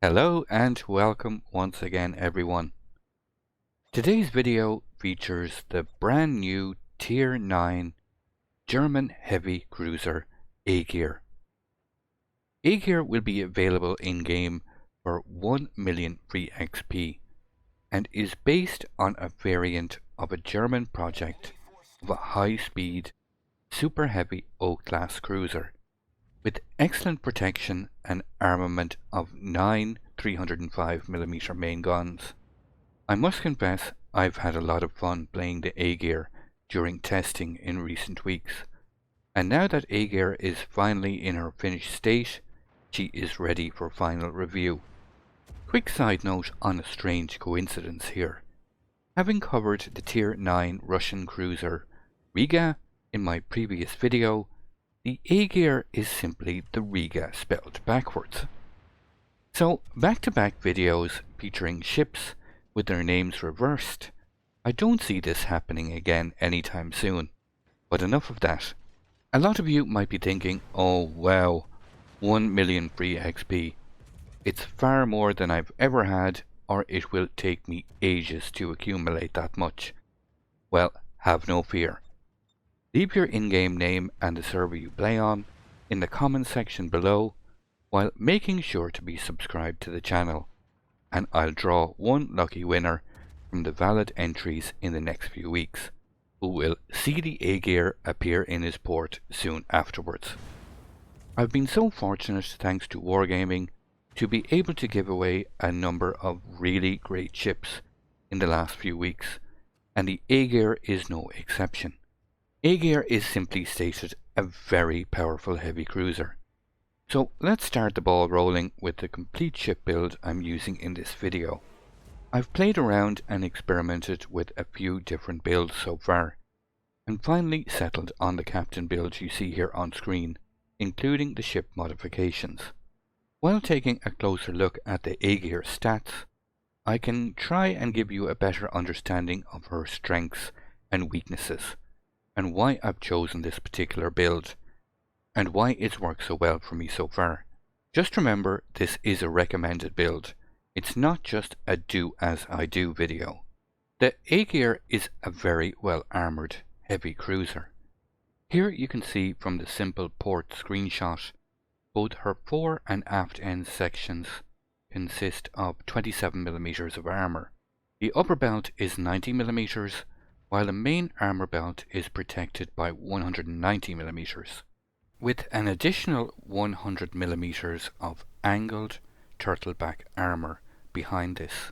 Hello and welcome once again everyone. Today's video features the brand new Tier 9 German heavy cruiser Aegir. Aegir will be available in-game for 1 million free XP and is based on a variant of a German project of a high-speed, super heavy O-class cruiser with excellent protection and armament of 9 305mm main guns. I must confess I've had a lot of fun playing the Aegir during testing in recent weeks, and now that Aegir is finally in her finished state, she is ready for final review. Quick side note on a strange coincidence here. Having covered the Tier 9 Russian cruiser Riga in my previous video, the Aegir is simply the Riga spelled backwards. So back-to-back videos featuring ships with their names reversed. I don't see this happening again anytime soon. But enough of that. A lot of you might be thinking, oh wow, 1 million free XP. It's far more than I've ever had, or it will take me ages to accumulate that much. Well, have no fear. Leave your in-game name and the server you play on in the comment section below, while making sure to be subscribed to the channel, and I'll draw one lucky winner from the valid entries in the next few weeks, who will see the Aegir appear in his port soon afterwards. I've been so fortunate, thanks to Wargaming, to be able to give away a number of really great ships in the last few weeks, and the Aegir is no exception. Aegir is simply stated a very powerful heavy cruiser. So let's start the ball rolling with the complete ship build I'm using in this video. I've played around and experimented with a few different builds so far, and finally settled on the captain build you see here on screen, including the ship modifications. While taking a closer look at the Aegir stats, I can try and give you a better understanding of her strengths and weaknesses, and why I've chosen this particular build, and why it's worked so well for me so far. Just remember, this is a recommended build. It's not just a do as I do video. The Aegir is a very well armoured heavy cruiser. Here you can see from the simple port screenshot, both her fore and aft end sections consist of 27mm of armour. The upper belt is 90mm, while the main armour belt is protected by 190mm, with an additional 100mm of angled turtleback armour behind this.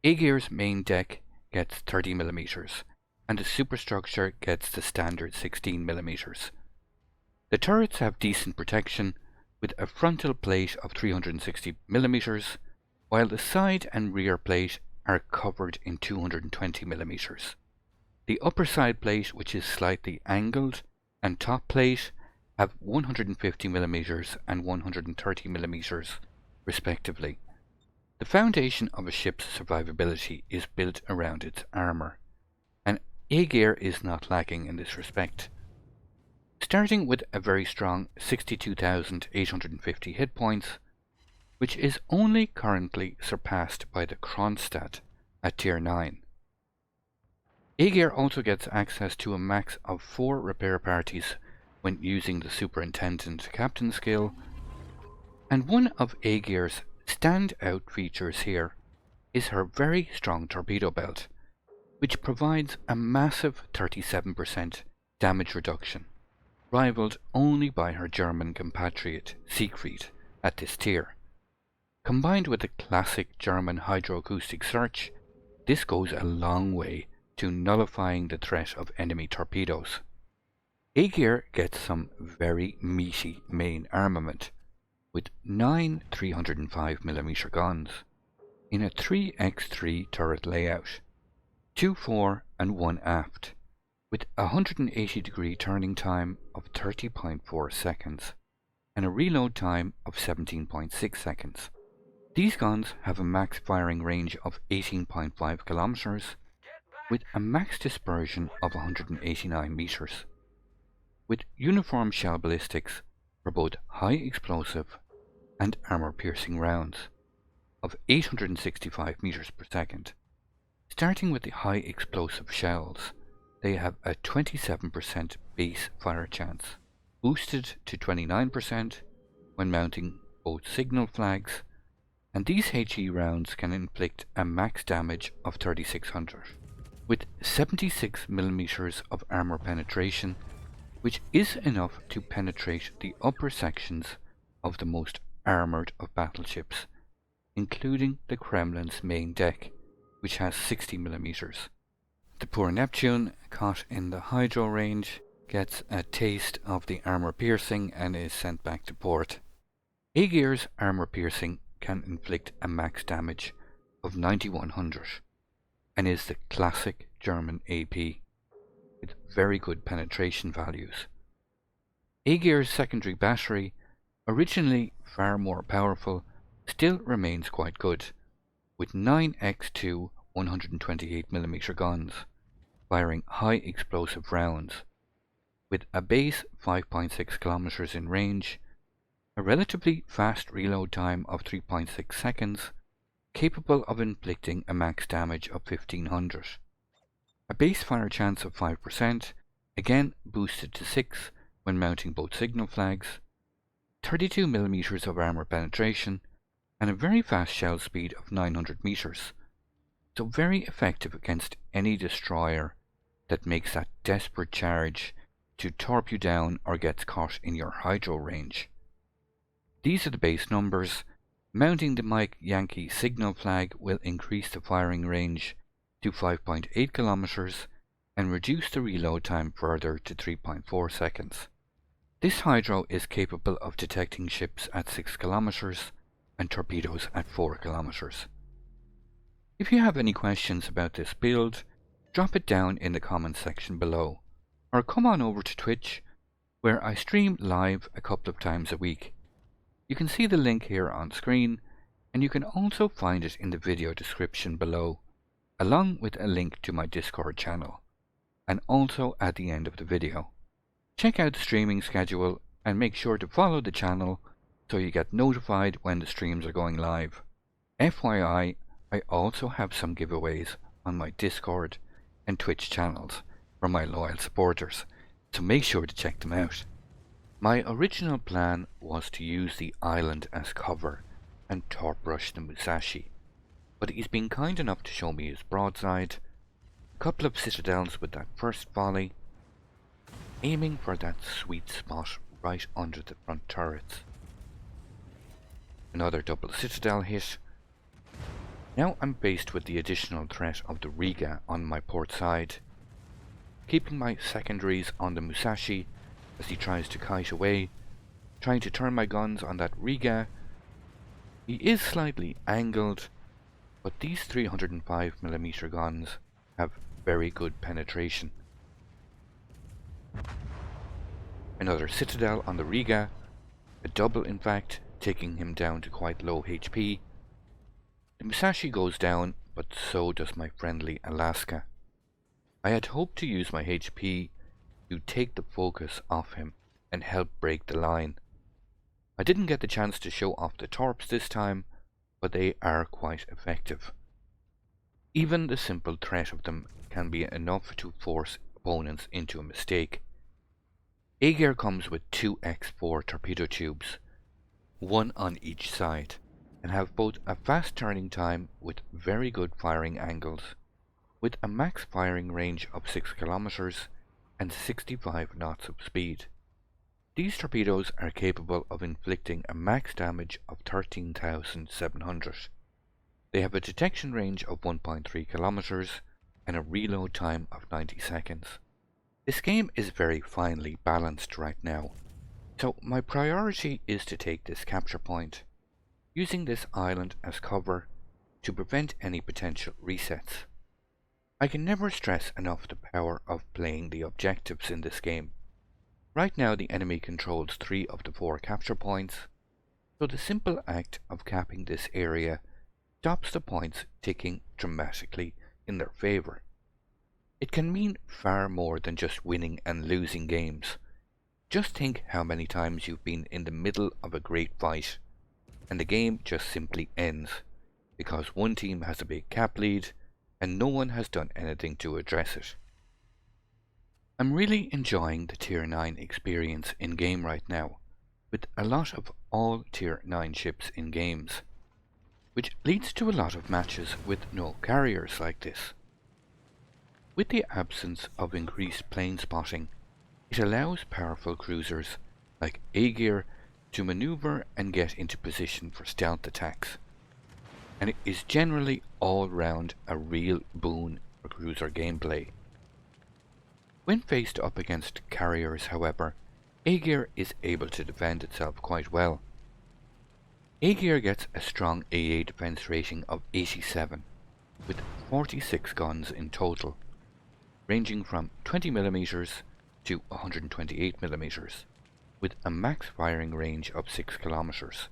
Aegir's main deck gets 30mm, and the superstructure gets the standard 16mm. The turrets have decent protection, with a frontal plate of 360mm, while the side and rear plate are covered in 220mm. The upper side plate, which is slightly angled, and top plate have 150mm and 130mm respectively. The foundation of a ship's survivability is built around its armour, and Aegir is not lacking in this respect. Starting with a very strong 62,850 hit points, which is only currently surpassed by the Kronstadt at Tier 9. Aegir also gets access to a max of 4 repair parties when using the Superintendent Captain skill, and one of Aegir's standout features here is her very strong torpedo belt, which provides a massive 37% damage reduction, rivaled only by her German compatriot Siegfried at this tier. Combined with the classic German hydroacoustic search, this goes a long way to nullifying the threat of enemy torpedoes. Aegir gets some very meaty main armament, with 9 305mm guns in a 3x3 turret layout, 2 fore and 1 aft, with a 180-degree turning time of 30.4 seconds and a reload time of 17.6 seconds. These guns have a max firing range of 18.5 kilometers, with a max dispersion of 189 meters, with uniform shell ballistics for both high explosive and armor piercing rounds. of 865 meters per second. Starting with the high explosive shells, they have a 27% base fire chance, boosted to 29% when mounting both signal flags, and these HE rounds can inflict a max damage of 3600, with 76mm of armor penetration, which is enough to penetrate the upper sections of the most armored of battleships, including the Kremlin's main deck, which has 60mm. The poor Neptune, caught in the hydro range, gets a taste of the armor piercing and is sent back to port. Aegir's armor piercing can inflict a max damage of 9100 and is the classic German AP with very good penetration values. Aegir's secondary battery, originally far more powerful, still remains quite good, with 9x2 128mm guns firing high explosive rounds, with a base 5.6 kilometers in range, a relatively fast reload time of 3.6 seconds, capable of inflicting a max damage of 1500, a base fire chance of 5%, again boosted to 6 when mounting both signal flags, 32mm of armor penetration, and a very fast shell speed of 900 meters, so very effective against any destroyer that makes that desperate charge to torp you down or gets caught in your hydro range. These are the base numbers. Mounting the Mike Yankee signal flag will increase the firing range to 5.8 kilometers and reduce the reload time further to 3.4 seconds. This hydro is capable of detecting ships at 6 kilometers and torpedoes at 4 kilometers. If you have any questions about this build, drop it down in the comments section below, or come on over to Twitch, where I stream live a couple of times a week. You can see the link here on screen, and you can also find it in the video description below, along with a link to my Discord channel, and also at the end of the video. Check out the streaming schedule and make sure to follow the channel so you get notified when the streams are going live. FYI, I also have some giveaways on my Discord and Twitch channels for my loyal supporters, so make sure to check them out. My original plan was to use the island as cover and torp rush the Musashi, but he's been kind enough to show me his broadside, a couple of citadels with that first volley, aiming for that sweet spot right under the front turrets. Another double citadel hit. Now I'm faced with the additional threat of the Riga on my port side, keeping my secondaries on the Musashi as he tries to kite away, trying to turn my guns on that Riga. He is slightly angled, but these 305mm guns have very good penetration. Another citadel on the Riga, a double in fact, taking him down to quite low HP. The Musashi goes down, but so does my friendly Alaska. I had hoped to use my HP to take the focus off him and help break the line. I didn't get the chance to show off the torps this time, but they are quite effective. Even the simple threat of them can be enough to force opponents into a mistake. Aegir comes with 2x4 torpedo tubes, one on each side, and have both a fast turning time with very good firing angles, with a max firing range of 6 kilometers and 65 knots of speed. These torpedoes are capable of inflicting a max damage of 13,700. They have a detection range of 1.3 kilometers and a reload time of 90 seconds. This game is very finely balanced right now, so my priority is to take this capture point, using this island as cover to prevent any potential resets. I can never stress enough the power of playing the objectives in this game. Right now the enemy controls 3 of the 4 capture points, so the simple act of capping this area stops the points ticking dramatically in their favour. It can mean far more than just winning and losing games. Just think how many times you've been in the middle of a great fight and the game just simply ends because one team has a big cap lead and no one has done anything to address it. I'm really enjoying the Tier 9 experience in game right now, with a lot of all Tier 9 ships in games, which leads to a lot of matches with no carriers like this. With the absence of increased plane spotting, it allows powerful cruisers like Aegir to maneuver and get into position for stealth attacks, and it is generally all round a real boon for cruiser gameplay. When faced up against carriers, however, Aegir is able to defend itself quite well. Aegir gets a strong AA defense rating of 87, with 46 guns in total, ranging from 20mm to 128mm, with a max firing range of 6 km.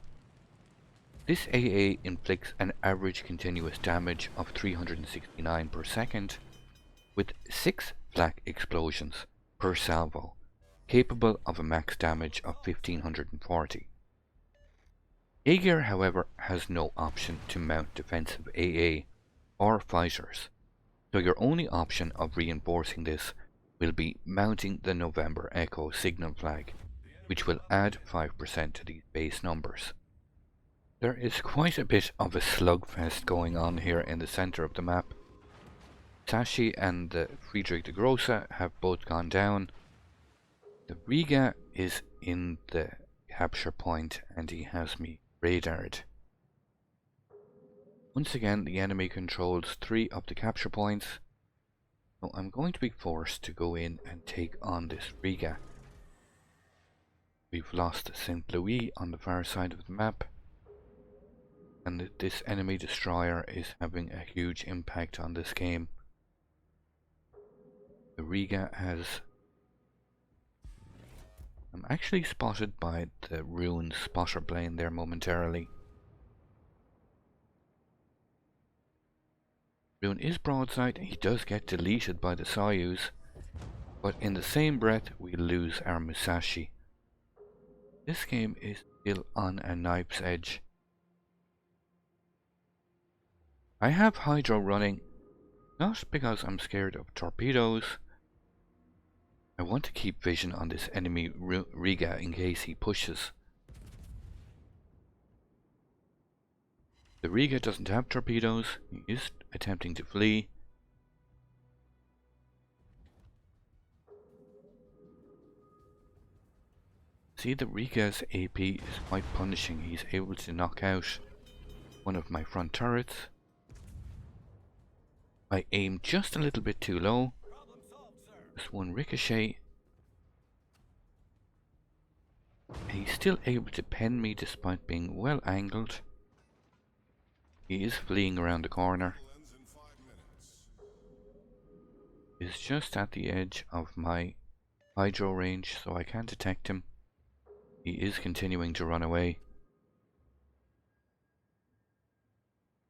This AA inflicts an average continuous damage of 369 per second, with 6 flak explosions per salvo, capable of a max damage of 1540. Aegir, however, has no option to mount defensive AA or fighters, so your only option of reinforcing this will be mounting the November Echo signal flag, which will add 5% to these base numbers. There is quite a bit of a slugfest going on here in the centre of the map. Sashi and the Friedrich de Grosse have both gone down. The Riga is in the capture point and he has me radared. Once again, the enemy controls 3 of the capture points, so I'm going to be forced to go in and take on this Riga. We've lost St. Louis on the far side of the map, and this enemy destroyer is having a huge impact on this game. The Riga has... I'm actually spotted by the ruined spotter plane there momentarily. Rune is broadside, he does get deleted by the Soyuz, but in the same breath we lose our Musashi. This game is still on a knife's edge. I have Hydro running, not because I'm scared of torpedoes. I want to keep vision on this enemy Riga in case he pushes. The Riga doesn't have torpedoes, he is attempting to flee. See, the Riga's AP is quite punishing. He's able to knock out one of my front turrets. I aim just a little bit too low. Just one ricochet. He's still able to pen me despite being well angled. He is fleeing around the corner. He's just at the edge of my hydro range, so I can't detect him. He is continuing to run away.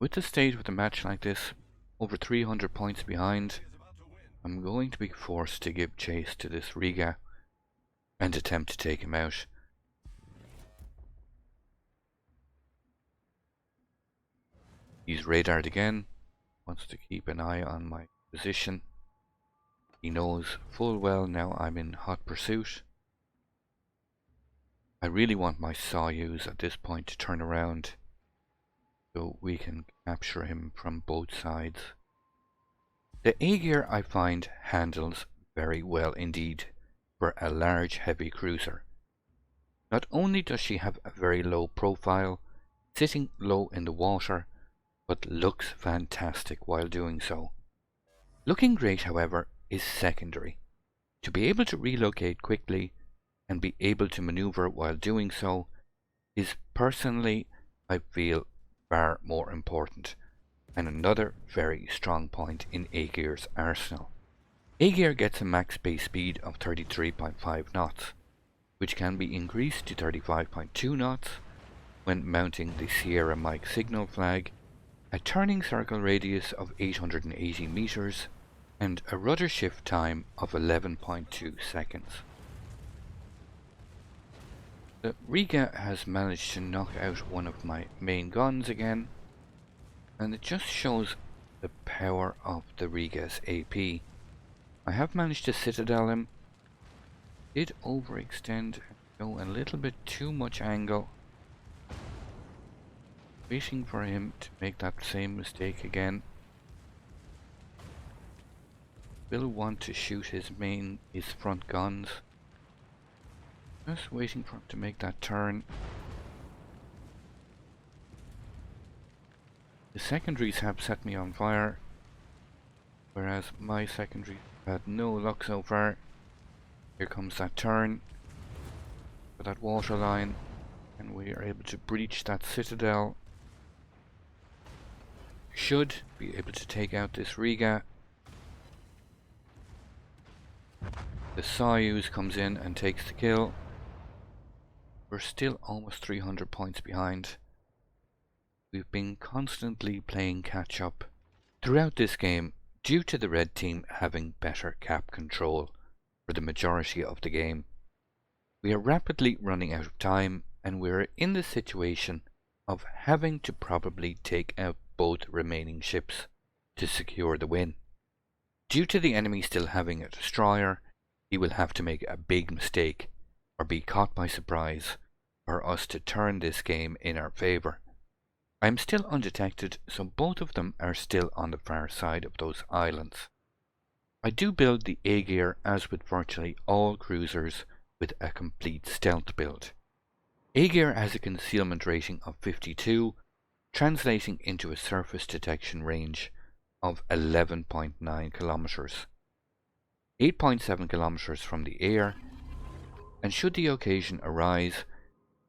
With the state of the match like this, over 300 points behind, I'm going to be forced to give chase to this Riga and attempt to take him out. He's radared again, wants to keep an eye on my position. He knows full well now I'm in hot pursuit. I really want my Soyuz at this point to turn around so we can capture him from both sides. The Aegir, I find, handles very well indeed for a large heavy cruiser. Not only does she have a very low profile, sitting low in the water, but looks fantastic while doing so. Looking great, however, is secondary. To be able to relocate quickly and be able to maneuver while doing so is personally, I feel, far more important, and another very strong point in Aegir's arsenal. Aegir gets a max base speed of 33.5 knots, which can be increased to 35.2 knots when mounting the Sierra Mike signal flag, a turning circle radius of 880 meters, and a rudder shift time of 11.2 seconds. The Riga has managed to knock out one of my main guns again. And it just shows the power of the Riga's AP. I have managed to citadel him. Did overextend and go a little bit too much angle. Waiting for him to make that same mistake again. Will want to shoot his front guns. Just waiting for him to make that turn. The secondaries have set me on fire, whereas my secondary had no luck so far. Here comes that turn for that water line, and we are able to breach that citadel. Should be able to take out this Riga. The Soyuz comes in and takes the kill. We're still almost 300 points behind. We've been constantly playing catch up throughout this game due to the red team having better cap control for the majority of the game. We are rapidly running out of time, and we're in the situation of having to probably take out both remaining ships to secure the win. Due to the enemy still having a destroyer, he will have to make a big mistake or be caught by surprise for us to turn this game in our favour. I am still undetected, so both of them are still on the far side of those islands. I do build the Aegir as with virtually all cruisers with a complete stealth build. Aegir has a concealment rating of 52, translating into a surface detection range of 11.9 kilometers, 8.7 kilometers from the air, and should the occasion arise,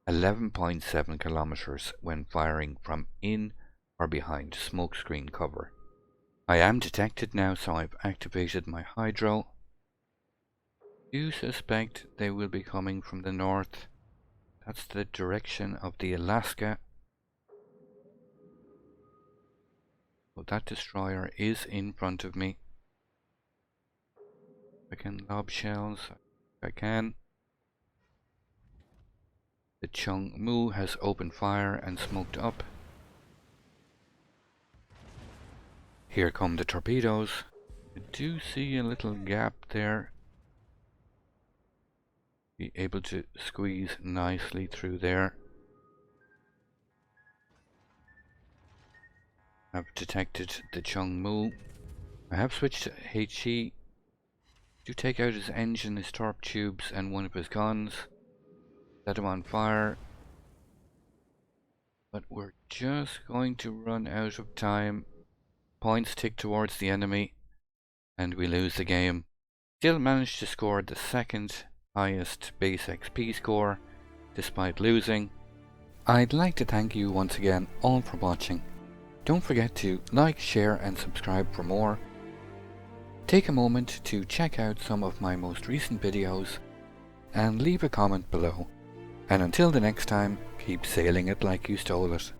11.7 kilometers when firing from in or behind smokescreen cover. I am detected now, so I've activated my hydro. Do suspect they will be coming from the north. That's the direction of the Alaska. So that destroyer is in front of me. I can lob shells. I can. The Chung Mu has opened fire and smoked up. Here come the torpedoes. I do see a little gap there. Be able to squeeze nicely through there. I've detected the Chung Mu. I have switched to HE. Do take out his engine, his torp tubes, and one of his guns. Set him on fire. But we're just going to run out of time. Points tick towards the enemy, and we lose the game. Still managed to score the second highest base XP score, despite losing. I'd like to thank you once again all for watching. Don't forget to like, share and subscribe for more. Take a moment to check out some of my most recent videos and leave a comment below. And until the next time, keep sailing it like you stole it.